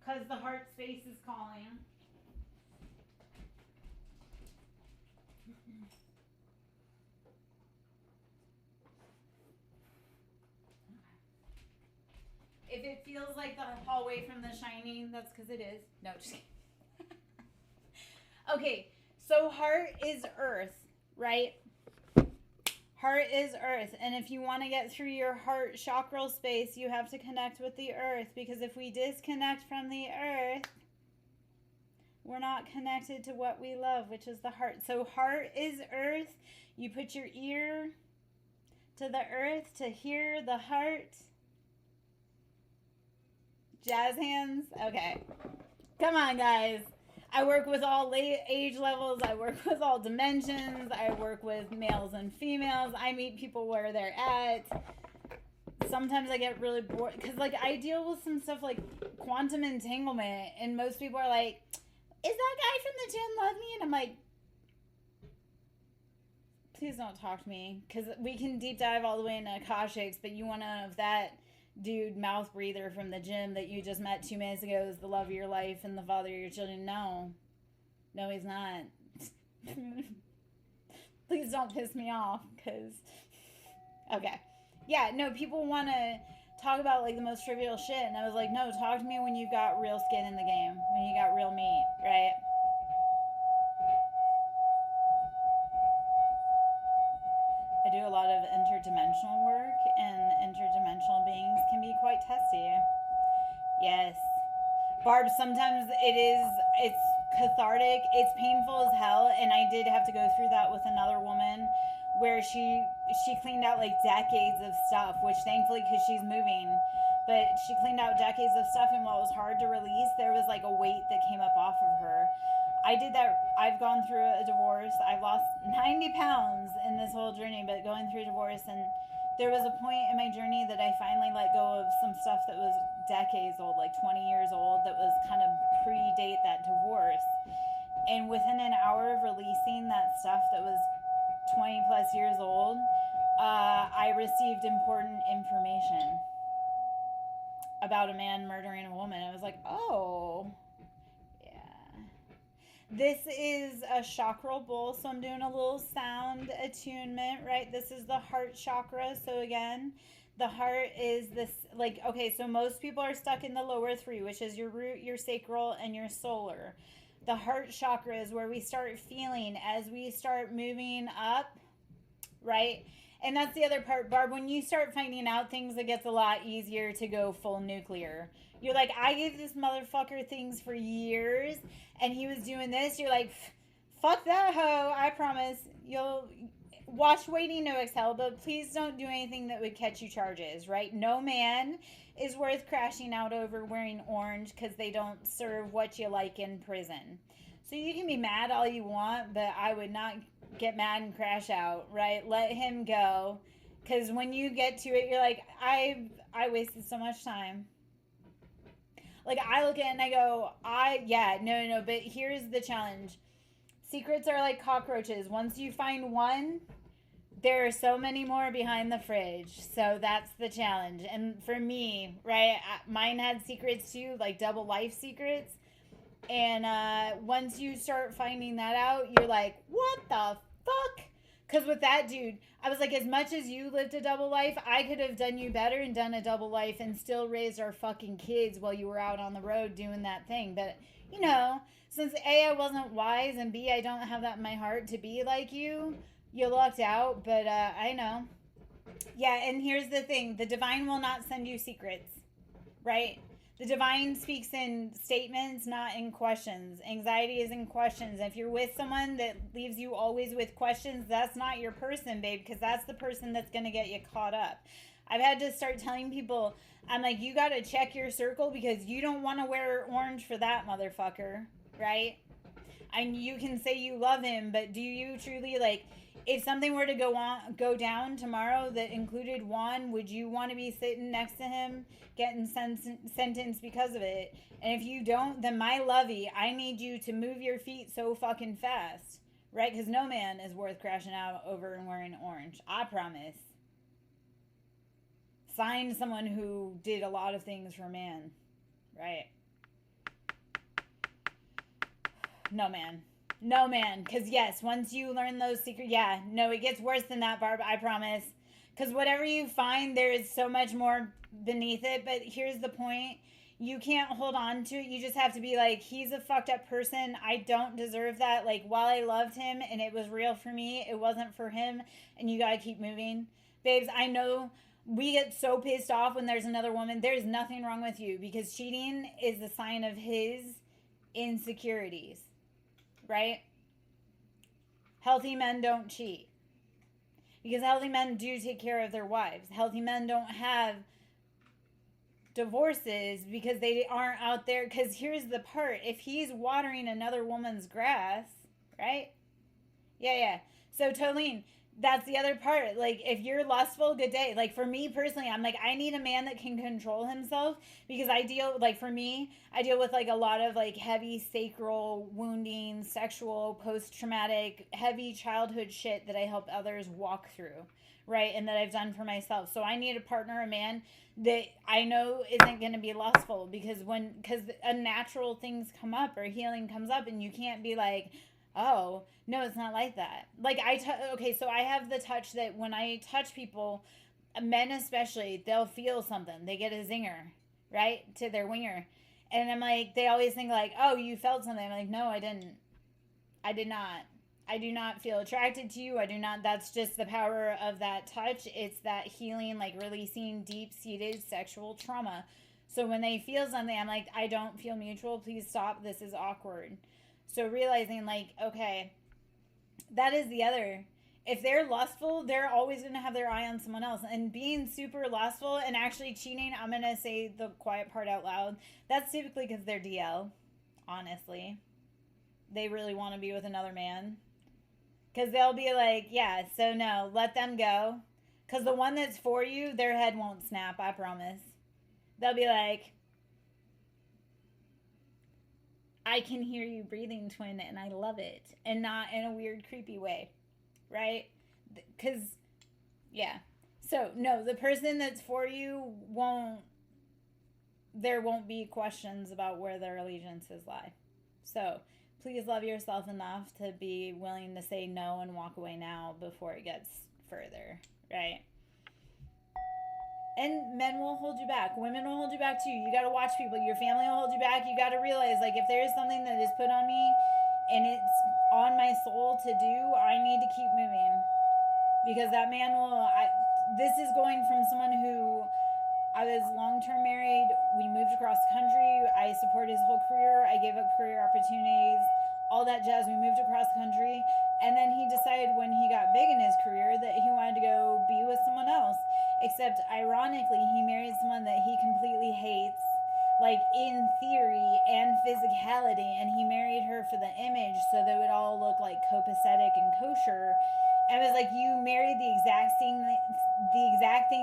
because the heart space is calling. If it feels like the hallway from The Shining, that's because it is. No, just kidding. Okay, so heart is earth, right? Heart is earth. And if you want to get through your heart chakral space, you have to connect with the earth. Because if we disconnect from the earth, we're not connected to what we love, which is the heart. So heart is earth. You put your ear to the earth to hear the heart. Jazz hands? Okay. Come on, guys. I work with all age levels. I work with all dimensions. I work with males and females. I meet people where they're at. Sometimes I get really bored because, like, I deal with some stuff like quantum entanglement, and most people are like, "Is that guy from the gym love me?" And I'm like, "Please don't talk to me," because we can deep dive all the way into Akashics, but you want to know if that dude mouth breather from the gym that you just met 2 minutes ago is the love of your life and the father of your children. No, he's not. Please don't piss me off, because okay, yeah, no, people want to talk about like the most trivial shit, and I was like, no, talk to me when you've got real skin in the game, when you got real meat, right? I do a lot of interdimensional work, and interdimensional beings can be quite testy. Yes. Barb, sometimes it's cathartic, it's painful as hell, and I did have to go through that with another woman where she cleaned out like decades of stuff, which thankfully, because she's moving, but she cleaned out decades of stuff, and while it was hard to release, there was like a weight that came up off of her. I did that. I've gone through a divorce. I've lost 90 pounds in this whole journey, but going through divorce, and there was a point in my journey that I finally let go of some stuff that was decades old, like 20 years old, that was kind of predate that divorce. And within an hour of releasing that stuff that was 20 plus years old, I received important information about a man murdering a woman. I was like, oh, this is a chakral bowl, so I'm doing a little sound attunement, right? This is the heart chakra. So again, the heart is this, like, okay, so most people are stuck in the lower three, which is your root, your sacral, and your solar. The heart chakra is where we start feeling as we start moving up, right? And that's the other part, Barb. When you start finding out things, it gets a lot easier to go full nuclear. You're like, I gave this motherfucker things for years, and he was doing this. You're like, fuck that hoe. I promise. You'll watch Waiting to Exhale, but please don't do anything that would catch you charges, right? No man is worth crashing out over wearing orange because they don't serve what you like in prison. So you can be mad all you want, but I would not get mad and crash out, right? Let him go, because when you get to it, you're like, I wasted so much time. Like, I look at it and I go, no, but here's the challenge. Secrets are like cockroaches. Once you find one, there are so many more behind the fridge. So that's the challenge. And for me, right, mine had secrets too, like double life secrets. And once you start finding that out, you're like, what the fuck? Because with that dude, I was like, as much as you lived a double life, I could have done you better and done a double life and still raised our fucking kids while you were out on the road doing that thing. But, you know, since A, I wasn't wise, and B, I don't have that in my heart to be like you, you lucked out. But I know. Yeah, and here's the thing. The divine will not send you secrets, right? The divine speaks in statements, not in questions. Anxiety is in questions. If you're with someone that leaves you always with questions, that's not your person, babe, because that's the person that's going to get you caught up. I've had to start telling people, I'm like, you got to check your circle because you don't want to wear orange for that motherfucker, right? And you can say you love him, but do you truly, like, if something were to go down tomorrow that included Juan, would you want to be sitting next to him getting sentenced because of it? And if you don't, then my lovey, I need you to move your feet so fucking fast, right? Because no man is worth crashing out over and wearing orange. I promise. Find someone who did a lot of things for a man, right? No, man. No, man. Because, yes, once you learn those secrets, yeah, no, it gets worse than that, Barb. I promise. Because whatever you find, there is so much more beneath it. But here's the point. You can't hold on to it. You just have to be like, he's a fucked up person. I don't deserve that. Like, while I loved him and it was real for me, it wasn't for him. And you got to keep moving. Babes, I know we get so pissed off when there's another woman. There's nothing wrong with you because cheating is a sign of his insecurities, right? Healthy men don't cheat because healthy men do take care of their wives. Healthy men don't have divorces because they aren't out there. Because here's the part: if he's watering another woman's grass, right? Yeah. So Tolene, that's the other part. Like, if you're lustful, good day. Like, for me personally, I'm like, I need a man that can control himself because I deal, like, for me, I deal with, like, a lot of, like, heavy sacral wounding, sexual, post-traumatic, heavy childhood shit that I help others walk through, right? And that I've done for myself. So I need a partner, a man that I know isn't going to be lustful because unnatural things come up or healing comes up and you can't be like, oh, no, it's not like that. Like, okay, so I have the touch that when I touch people, men especially, they'll feel something. They get a zinger, right, to their winger. And I'm like, they always think like, oh, you felt something. I'm like, no, I didn't. I did not. I do not feel attracted to you. I do not. That's just the power of that touch. It's that healing, like releasing deep-seated sexual trauma. So when they feel something, I'm like, I don't feel mutual. Please stop. This is awkward. So realizing, like, okay, that is the other. If they're lustful, they're always going to have their eye on someone else. And being super lustful and actually cheating, I'm going to say the quiet part out loud. That's typically because they're DL, honestly. They really want to be with another man. Because they'll be like, yeah, so no, let them go. Because the one that's for you, their head won't snap, I promise. They'll be like, I can hear you breathing, twin, and I love it. And not in a weird, creepy way. Right? Because, yeah. So, no, the person that's for you there won't be questions about where their allegiances lie. So, please love yourself enough to be willing to say no and walk away now before it gets further. Right? And men will hold you back. Women will hold you back too. You got to watch people. Your family will hold you back. You got to realize, like, if there is something that is put on me and it's on my soul to do, I need to keep moving. Because that man will... this is going from someone who... I was long-term married. We moved across the country. I supported his whole career. I gave up career opportunities. All that jazz. We moved across the country. And then he decided when he got big in his career that he wanted to go be with someone else. Except, ironically, he married someone that he completely hates, like in theory and physicality, and he married her for the image so that it would all look like copacetic and kosher. And it was like, you married the exact thing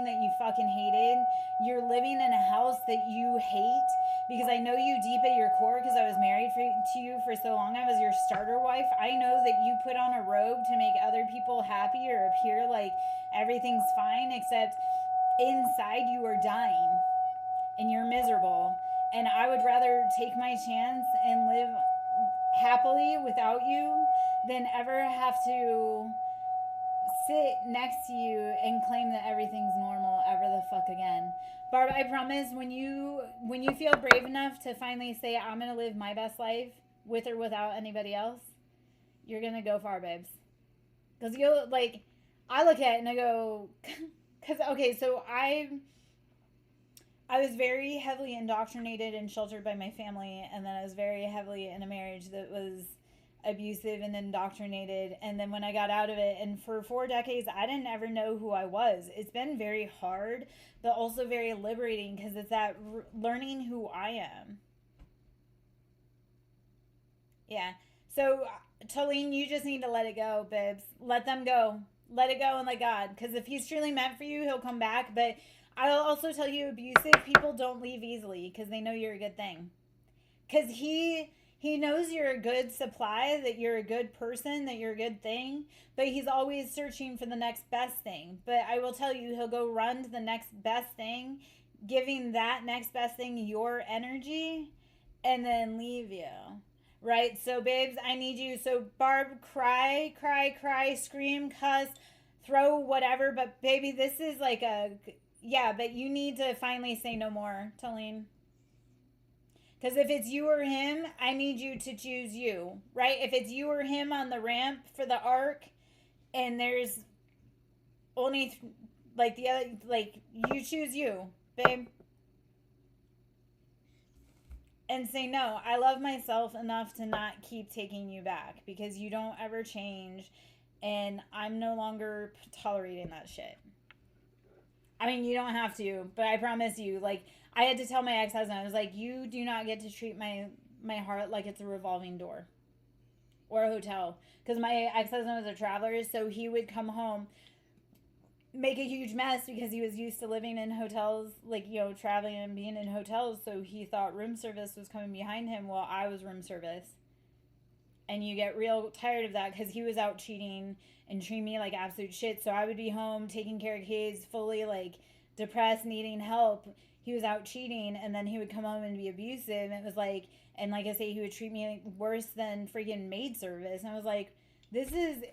that you fucking hated. You're living in a house that you hate because I know you deep at your core because I was married to you for so long. I was your starter wife. I know that you put on a robe to make other people happy or appear like everything's fine, except inside you are dying and you're miserable. And I would rather take my chance and live happily without you than ever have to sit next to you and claim that everything's normal ever the fuck again. Barb, I promise when you feel brave enough to finally say I'm gonna live my best life with or without anybody else, you're gonna go far, babes. Because you'll, like, I look at it and I go, because, okay, so I was very heavily indoctrinated and sheltered by my family, and then I was very heavily in a marriage that was abusive and indoctrinated. And then when I got out of it, and for 4 decades, I didn't ever know who I was. It's been very hard, but also very liberating because it's that learning who I am. Yeah. So, Tolene, you just need to let it go, babes. Let them go. Let it go and let God. Because if he's truly meant for you, he'll come back. But I'll also tell you, abusive people don't leave easily because they know you're a good thing. Because he knows you're a good supply, that you're a good person, that you're a good thing. But he's always searching for the next best thing. But I will tell you, he'll go run to the next best thing, giving that next best thing your energy, and then leave you. right? So, babes, I need you. So, Barb, cry, cry, cry, scream, cuss, throw whatever. But, baby, this is like a. Yeah, but you need to finally say no more, Talene. Because if it's you or him, I need you to choose you, right? If it's you or him on the ramp for the arc, and there's only like the other, like you choose you, babe, and say no. I love myself enough to not keep taking you back because you don't ever change, and I'm no longer tolerating that shit. I mean, you don't have to, but I promise you, like, I had to tell my ex-husband, I was like, you do not get to treat my heart like it's a revolving door or a hotel. Because my ex-husband was a traveler, so he would come home, make a huge mess because he was used to living in hotels, like, you know, traveling and being in hotels. So he thought room service was coming behind him while I was room service. And you get real tired of that because he was out cheating and treating me like absolute shit. So I would be home taking care of kids, fully like depressed, needing help. He was out cheating, and then he would come home and be abusive. And it was like, and like I say, he would treat me worse than freaking maid service. And I was like, this is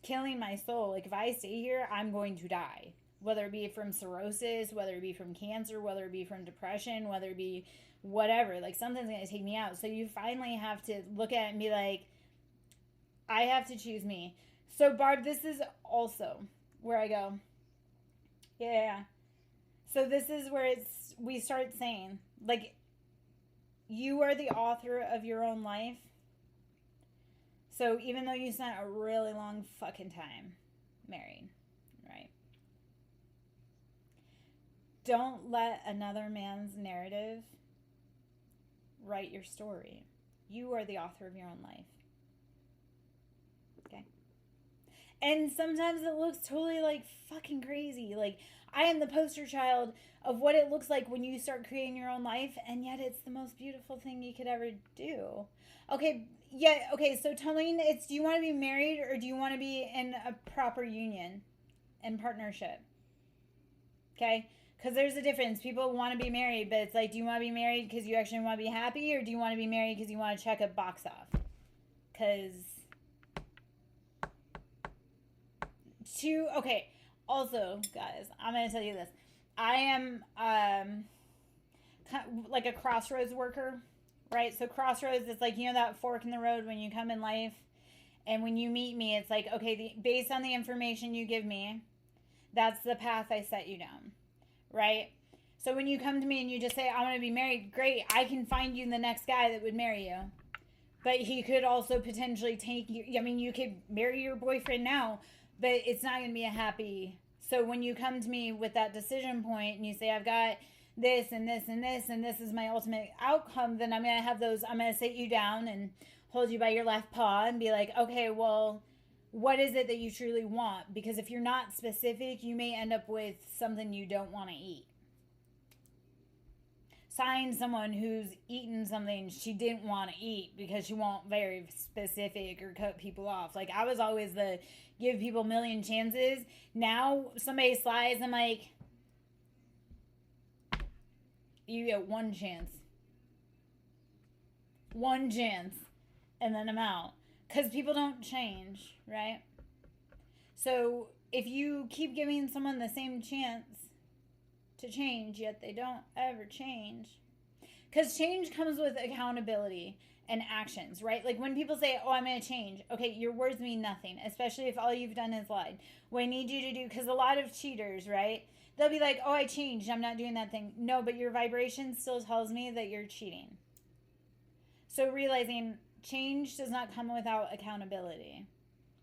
killing my soul. Like, if I stay here, I'm going to die. Whether it be from cirrhosis, whether it be from cancer, whether it be from depression, whether it be whatever. Like, something's going to take me out. So you finally have to look at it and be like, I have to choose me. So, Barb, this is also where I go. Yeah. So this is where we start saying, like, you are the author of your own life. So even though you spent a really long fucking time married, right? Don't let another man's narrative write your story. You are the author of your own life. Okay? And sometimes it looks totally like fucking crazy. Like, I am the poster child of what it looks like when you start creating your own life, and yet it's the most beautiful thing you could ever do. Okay, yeah, okay, so Talene, it's, do you want to be married or do you want to be in a proper union and partnership? Okay? Because there's a difference. People want to be married, but it's like, do you want to be married because you actually want to be happy, or do you want to be married because you want to check a box off? Because okay, also, guys, I'm going to tell you this. I am like a crossroads worker, right? So crossroads, it's like, you know, that fork in the road when you come in life, and when you meet me, it's like, okay, based on the information you give me, that's the path I set you down, right? So when you come to me and you just say, I want to be married, great, I can find you the next guy that would marry you. But he could also potentially take you. I mean, you could marry your boyfriend now, but it's not going to be a happy. So when you come to me with that decision point and you say, I've got this and this and this, and this is my ultimate outcome, then I'm going to have those, I'm going to sit you down and hold you by your left paw and be like, okay, well, what is it that you truly want? Because if you're not specific, you may end up with something you don't want to eat. Sign someone who's eaten something she didn't want to eat because she won't very specific or cut people off. Like, I was always the give people a million chances. Now somebody slides, I'm like, you get one chance, and then I'm out. Because people don't change, right? So if you keep giving someone the same chance to change, yet they don't ever change. Because change comes with accountability and actions, right? Like, when people say, oh, I'm going to change. Okay, your words mean nothing, especially if all you've done is lied. What I need you to do, because a lot of cheaters, right? They'll be like, oh, I changed, I'm not doing that thing. No, but your vibration still tells me that you're cheating. So realizing change does not come without accountability,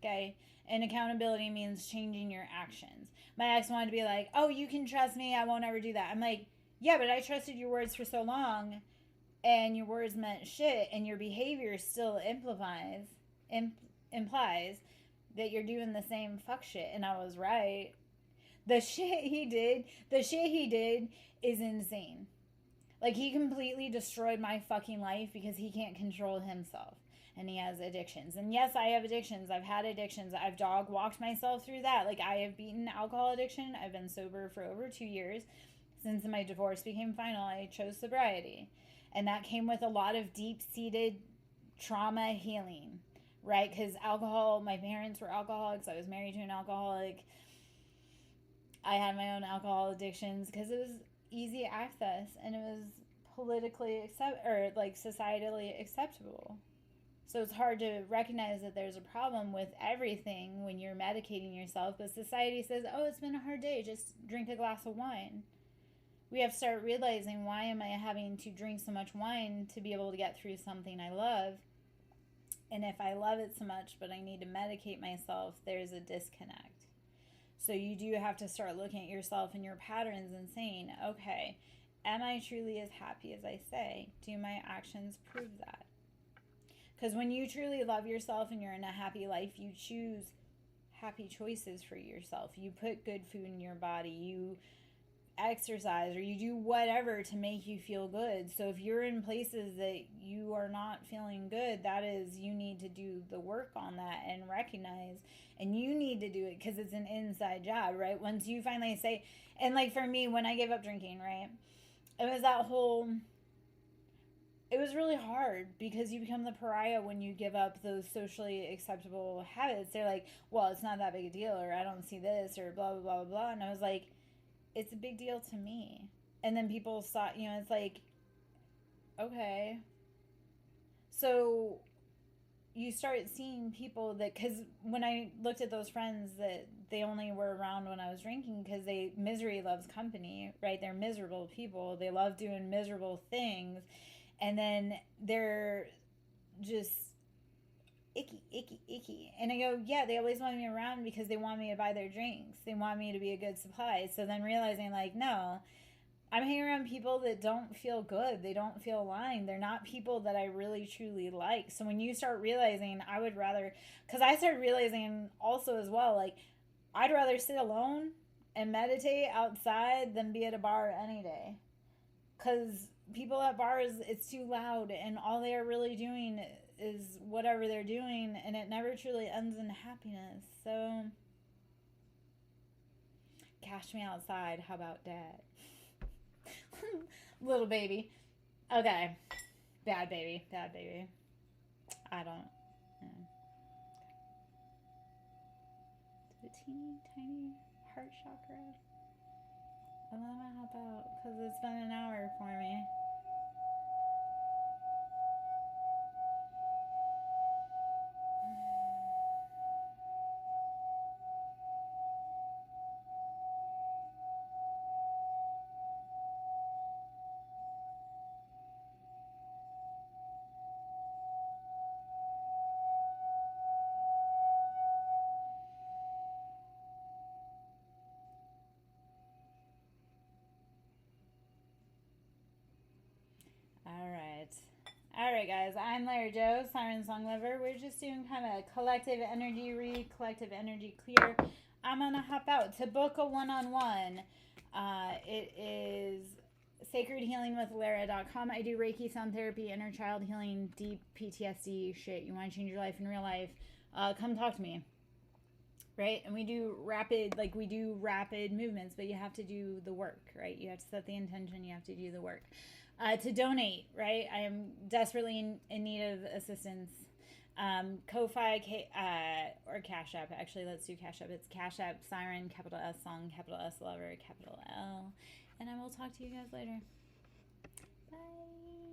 okay? And accountability means changing your actions. My ex wanted to be like, oh, you can trust me, I won't ever do that. I'm like, yeah, but I trusted your words for so long, and your words meant shit, and your behavior still implies that you're doing the same fuck shit, and I was right. The shit he did is insane. Like, he completely destroyed my fucking life because he can't control himself. And he has addictions. And yes, I have addictions. I've had addictions. I've dog walked myself through that. Like, I have beaten alcohol addiction. I've been sober for over 2 years. Since my divorce became final, I chose sobriety. And that came with a lot of deep-seated trauma healing, right? Because alcohol, my parents were alcoholics. I was married to an alcoholic. I had my own alcohol addictions because it was easy access and it was politically societally acceptable. So it's hard to recognize that there's a problem with everything when you're medicating yourself. But society says, oh, it's been a hard day. Just drink a glass of wine. We have to start realizing, why am I having to drink so much wine to be able to get through something I love? And if I love it so much but I need to medicate myself, there's a disconnect. So you do have to start looking at yourself and your patterns and saying, okay, am I truly as happy as I say? Do my actions prove that? Because when you truly love yourself and you're in a happy life, you choose happy choices for yourself. You put good food in your body. You exercise, or you do whatever to make you feel good. So if you're in places that you are not feeling good, that is, you need to do the work on that and recognize, and you need to do it because it's an inside job, right? Once you finally say, and like for me, when I gave up drinking, right, it was that whole, it was really hard because you become the pariah when you give up those socially acceptable habits. They're like, well, it's not that big a deal, or I don't see this, or blah blah blah blah blah. And I was like, it's a big deal to me. And then people saw, it's like, okay. So you start seeing people that, because when I looked at those friends that they only were around when I was drinking, because misery loves company, right? They're miserable people. They love doing miserable things. And then they're just icky, icky, icky. And I go, yeah, they always want me around because they want me to buy their drinks. They want me to be a good supply. So then realizing, like, no, I'm hanging around people that don't feel good. They don't feel aligned. They're not people that I really, truly like. So when you start realizing, I would rather, because I started realizing also as well, like, I'd rather sit alone and meditate outside than be at a bar any day. Because people at bars, it's too loud, and all they are really doing is whatever they're doing, and it never truly ends in happiness. So, cash me outside. How about that? Little baby. Okay. Bad baby. Bad baby. I don't. Yeah. The teeny tiny heart chakra. And then I'm gonna hop out because it's been an hour for me. All right, guys. I'm Larry Joe, Siren Song Lover. We're just doing kind of a collective energy read, collective energy clear. I'm going to hop out to book a one-on-one. It is sacredhealingwithlara.com. I do Reiki, sound therapy, inner child healing, deep PTSD shit. You want to change your life in real life? Come talk to me. Right? And we do rapid movements, but you have to do the work, right? You have to set the intention. You have to do the work. To donate, right? I am desperately in need of assistance. Ko-Fi or Cash App. Actually, let's do Cash App. It's Cash App, Siren, capital S Song, capital S Lover, capital L. And I will talk to you guys later. Bye.